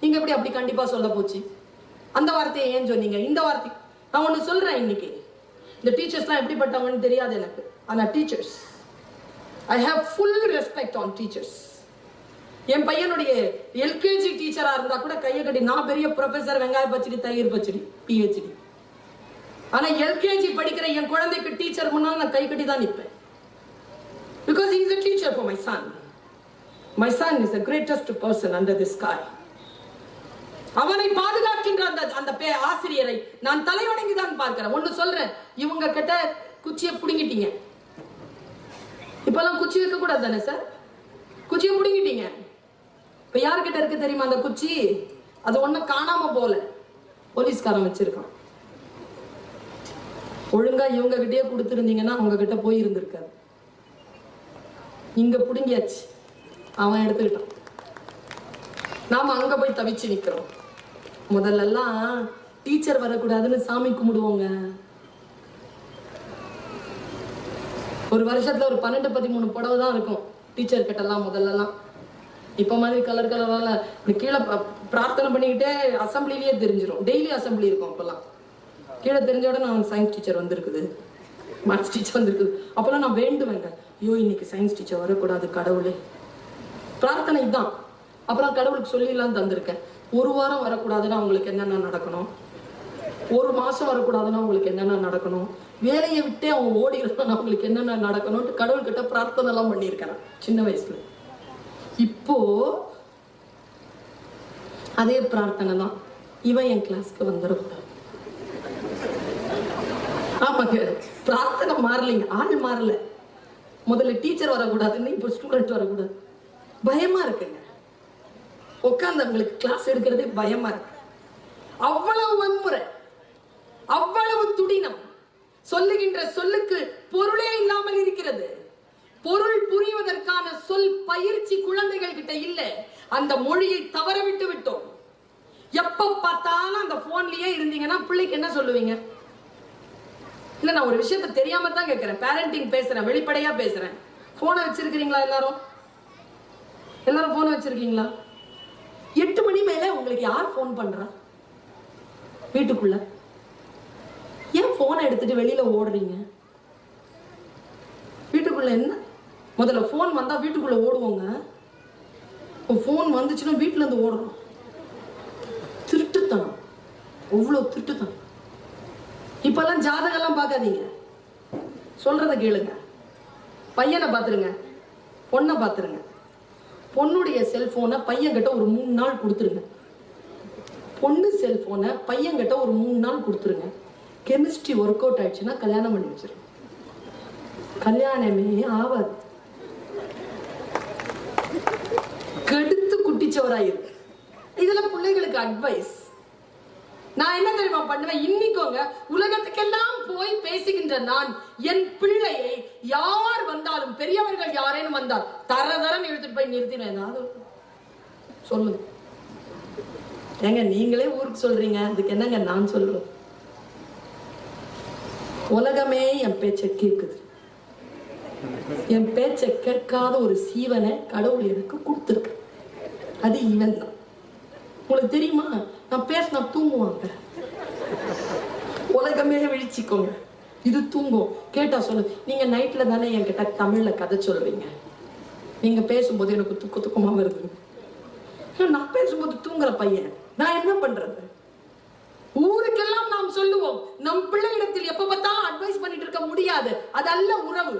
நீங்க எப்படி அப்படி கண்டிப்பா சொல்ல போச்சு? அந்த வார்த்தையை ஏன் சொன்னீங்க? இந்த வார்த்தை நான் ஒண்ணு சொல்றேன். இன்னைக்கு இந்த டீச்சர்ஸ்லாம் எப்படிப்பட்டவங்கன்னு தெரியாது எனக்கு. ஆனா teachers, I have full respect on teachers. என் பையனுடைய எல்கேஜி டீச்சரா இருந்தா கூட கையை கட்டி, நான் பெரிய ப்ரொஃபசர், வெங்காய பச்சடி, தயிர் பச்சடி, PhD. ஆனா எல்கேஜி படிக்கிற என் குழந்தைக்கு டீச்சர் முன்னால நான் கை கட்டி தான் நிற்பேன். Because he is a teacher for my son. My son is the greatest person under the sky. அவனை பாதுகாக்கின்ற அந்த ஆசிரியரை நான் தலைவணங்கி தான் பார்க்கிறேன். ஒண்ணு சொல்றேன், இவங்க கிட்ட குச்சியை புடுங்கிட்டீங்க. இப்பெல்லாம் குச்சி வைக்க கூடாது தானே சார்? குச்சியை புடுங்கிட்டீங்க. இப்ப யாருக்கிட்ட இருக்கு தெரியுமா அந்த குச்சி? அது ஒண்ணும் காணாம போல, போலீஸ்காரன் வச்சிருக்கான். ஒழுங்கா இவங்க கிட்டே கொடுத்துருந்தீங்கன்னா அவங்க கிட்ட போய் இருந்திருக்காரு. இங்க புடுங்கியாச்சு, அவன் எடுத்துக்கிட்டான். நாம அங்க போய் தவிச்சு நிக்கிறோம். முதல்ல எல்லாம் டீச்சர் வரக்கூடாதுன்னு சாமி கும்பிடுவோங்க. ஒரு வருஷத்துல ஒரு 12-13 புடவை தான் இருக்கும் டீச்சர் கிட்ட எல்லாம் முதல்ல எல்லாம். இப்ப மாதிரி கலர் கலரால கீழே பிரார்த்தனை பண்ணிக்கிட்டே அசம்பிளிலேயே தெரிஞ்சிடும். டெய்லி அசம்பிளி இருக்கும். அப்பெல்லாம் கீழே தெரிஞ்சோட நான் சயின்ஸ் டீச்சர் வந்திருக்குது, மேத்ஸ் டீச்சர் வந்திருக்குது. அப்பெல்லாம் நான் வேண்டுவேங்க, ஐயோ இன்னைக்கு சயின்ஸ் டீச்சர் வரக்கூடாது கடவுளே. பிரார்த்தனை தான். அப்புறம் கடவுளுக்கு சொல்லிலாம் தந்திருக்கேன். ஒரு வாரம் வரக்கூடாதுன்னா அவங்களுக்கு என்னென்ன நடக்கணும், ஒரு மாசம் வரக்கூடாதுன்னா அவங்களுக்கு என்னென்ன நடக்கணும், வேலையை விட்டே அவங்க ஓடிடுறாங்க அவங்களுக்கு என்னென்ன நடக்கணும்னு கடவுள்கிட்ட பிரார்த்தனை எல்லாம் பண்ணியிருக்கேன் சின்ன வயசுல. இப்போ அதே பிரார்த்தனை தான், இவன் என் கிளாஸ்க்கு வந்துடக்கூடாது. ஆமாங்க, பிரார்த்தனை மாறலைங்க, ஆள் மாறல. முதல்ல டீச்சர் வரக்கூடாதுன்னு இப்ப ஸ்டூடெண்ட் வரக்கூடாது. பயமா இருக்குங்க. உட்கார்ந்து அவங்களுக்கு கிளாஸ் எடுக்கிறதே பயமா இருக்கு. அவ்வளவு வன்முறை, அவ்வளவு துடினம், சொல்லுகின்ற சொல்லுக்கு பொருளே இல்லாமல் இருக்கிறது. பொருள் புரிவதற்கான சொல் பயிற்சி குழந்தைகள் கிட்ட இல்ல. அந்த மொழியை தவற விட்டு விட்டோம். எப்ப பார்த்தாலும் அந்த போன்லயே இருந்தீங்கன்னா பிள்ளைக்கு என்ன சொல்லுவீங்க? இல்ல, நான் ஒரு விஷயத்த தெரியாம தான் கேட்கிறேன். பேரண்டிங் பேசுறேன், வெளிப்படையா பேசுறேன். போனை வச்சிருக்கீங்களா? எல்லாரும் போனை வச்சிருக்கீங்களா? 8 மணி மேல உங்களுக்கு யார் போன் பண்றா? வீட்டுக்குள்ள ஏன் போனை எடுத்துட்டு வெளியில ஓடுறீங்க? வீட்டுக்குள்ள என்ன? முதல்ல போன் வந்தா வீட்டுக்குள்ள ஓடுவோங்க. போன் வந்துச்சுன்னா வீட்டுல இருந்து ஓடுறோம். திருட்டுத்தனம், அவ்வளவு திருட்டுத்தனம். இப்பெல்லாம் ஜாதகம் எல்லாம் பார்க்காதீங்க, சொல்றத கேளுங்க. பையனை பாத்துருங்க, பொண்ணை பாத்துருங்க. பொண்ணுடைய செல்போனை பையன் கிட்ட ஒரு 3 நாள் கொடுத்துருங்க. பொண்ணு செல்போனை பையன் கிட்ட ஒரு 3 நாள் கொடுத்துருங்க. கெமிஸ்ட்ரி ஒர்க் அவுட் ஆயிடுச்சுன்னா கல்யாணம் பண்ணி வச்சிருங்க. கல்யாணமே ஆவாது, கெடுத்து குட்டிச்சவராயிருக்கு. இதெல்லாம் பிள்ளைகளுக்கு அட்வைஸ். நான் என்ன தெரியுமா பண்ணுவேன்? இன்னைக்கோங்க உலகத்துக்கெல்லாம் போய் பேசுகின்ற நான் என் பிள்ளையை யார் வந்தாலும், பெரியவர்கள் யாரேனும் வந்தால் தரதரம் இழுத்துட்டு போய் நிறுத்தினேன். சொல்லுங்க ஏங்க, நீங்களே ஊருக்கு சொல்றீங்க, அதுக்கு என்னங்க நான் சொல்றேன்? உலகமே என் பேச்சை கேட்குது. என் பேச்சை கேட்காத ஒரு சீவனை கடவுள் எனக்கு கொடுத்துருக்கு. அது இவன் தான். உங்களுக்கு தெரியுமா? நான் பேசினா தூங்குவாங்க. உலகமே விழிச்சிக்கோங்க, இது தூங்கும். கேட்டா சொல்லு, நீங்க நைட்ல தானே என்கிட்ட தமிழ்ல கதை சொல்றீங்க, நீங்க பேசும்போது எனக்கு துக்க துக்கமா வருது. நான் பேசும்போது தூங்குற பையன், நான் என்ன பண்றது? ஊருக்கெல்லாம் நாம் சொல்லுவோம், நம் பிள்ளையிடத்தில் எப்ப பார்த்தாலும் அட்வைஸ் பண்ணிட்டு இருக்க முடியாது. அது அல்ல உறவு.